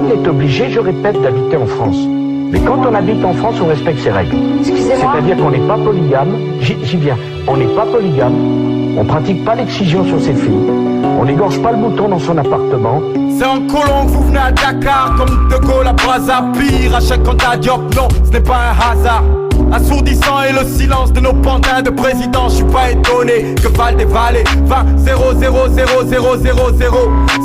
Personne n'est obligé, je répète, d'habiter en France. Mais quand on habite en France, on respecte ses règles. Excusez-moi. C'est-à-dire qu'on n'est pas polygame, j'y viens, on n'est pas polygame, on pratique pas l'excision sur ses filles, on n'égorge pas le bouton dans son appartement. C'est en colon que vous venez à Dakar, comme De Gaulle à Brazzaville, à chaque candidat Diop, non, ce n'est pas un hasard. Assourdissant est le silence de nos pantins de président. Je suis pas étonné que Val des Vallées 20 0 0 0 0 0 0.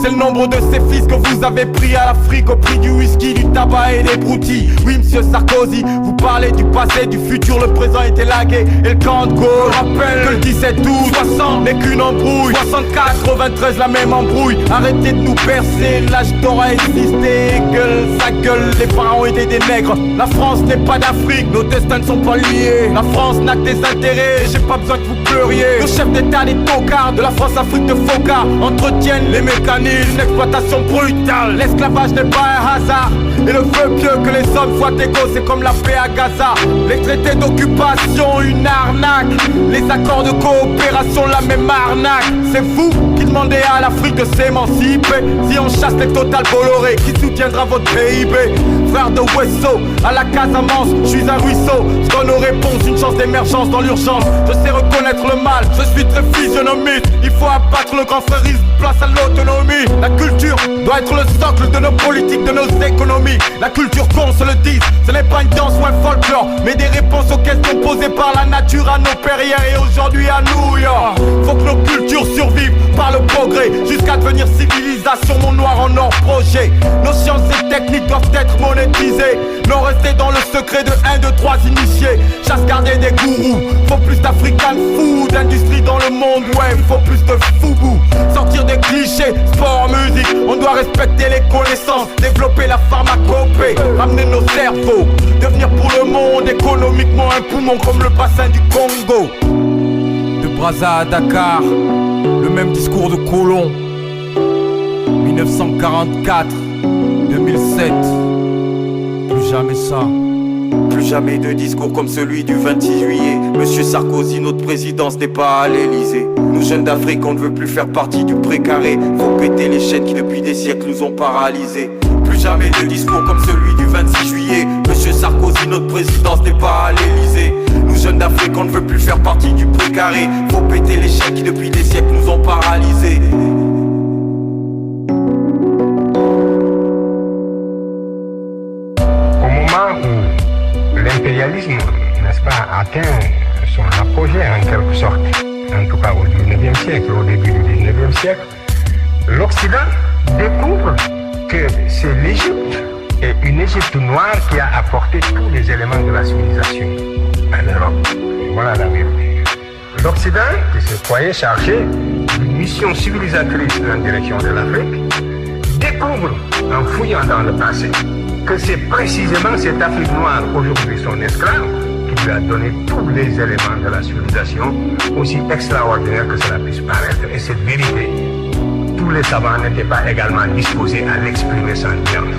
C'est le nombre de ces fils que vous avez pris à l'Afrique au prix du whisky, du tabac et des broutilles. Oui, monsieur Sarkozy, vous parlez du passé, du futur, le présent était lagué. Et le camp de Gaulle rappelle que le 17 août 60 n'est qu'une embrouille. 64, 93, la même embrouille. Arrêtez de nous percer, l'âge d'or a existé. Gueule, sa gueule, les parents ont été des nègres. La France n'est pas d'Afrique, nos destins ne sont pas liés. La France n'a que des intérêts, j'ai pas besoin que vous pleuriez. Nos chefs d'état, les tocards de la France-Afrique de Foca entretiennent les mécanismes d'une exploitation brutale. L'esclavage n'est pas un hasard, et le vœu pieux que les hommes soient égaux, c'est comme la paix à Gaza. Les traités d'occupation, une arnaque. Les accords de coopération, la même arnaque. C'est vous qui demandez à l'Afrique de s'émanciper. Si on chasse les Total Bolloré, qui soutiendra votre PIB? Frère de Wesso, à la Casamance, je suis un ruisseau. Je donne aux réponses une chance d'émergence dans l'urgence. Je sais reconnaître le mal, je suis très physionomiste. Il faut abattre le grand frérisme, place à l'autonomie. La culture doit être le socle de nos politiques, de nos économies. La culture, qu'on se le dise, ce n'est pas une danse ou un folklore, mais des réponses aux questions posées par la nature à nos pères hier et aujourd'hui à New York. Faut que nos cultures survivent par le progrès, jusqu'à devenir civilisation, mon noir en or projet. Nos sciences et techniques doivent être monétisées, non rester dans le secret de 1, 2, 3 initiés. Chasse garder des gourous, faut plus d'African food, industrie dans le monde, ouais, faut plus de foubou. Sortir des clichés, sport, musique, on doit respecter les connaissances, développer la pharmacopée, ramener nos cerveaux, devenir pour le monde économiquement un poumon comme le bassin du Congo. De Brazza à Dakar, le même discours de Colomb. 1944, 2007, plus jamais ça. Plus jamais de discours comme celui du 26 juillet. Monsieur Sarkozy, notre présidence n'est pas à l'Elysée. Nous jeunes d'Afrique, on ne veut plus faire partie du précaré. Faut péter les chaînes qui depuis des siècles nous ont paralysés. Plus jamais de discours comme celui du 26 juillet. Monsieur Sarkozy, notre présidence n'est pas à l'Elysée. Nous jeunes d'Afrique, on ne veut plus faire partie du précaré. Faut péter les chaînes qui depuis des siècles nous ont paralysés. L'impérialisme, n'est-ce pas, atteint son apogée en quelque sorte, en tout cas au 19e siècle, au début du 19e siècle, l'Occident découvre que c'est l'Égypte et une Égypte noire qui a apporté tous les éléments de la civilisation en Europe. Voilà la vérité. L'Occident, qui se croyait chargé d'une mission civilisatrice en direction de l'Afrique, découvre, en fouillant dans le passé, que c'est précisément cette Afrique noire, aujourd'hui son esclave, qui lui a donné tous les éléments de la civilisation, aussi extraordinaire que cela puisse paraître. Et cette vérité, tous les savants n'étaient pas également disposés à l'exprimer sans nuance.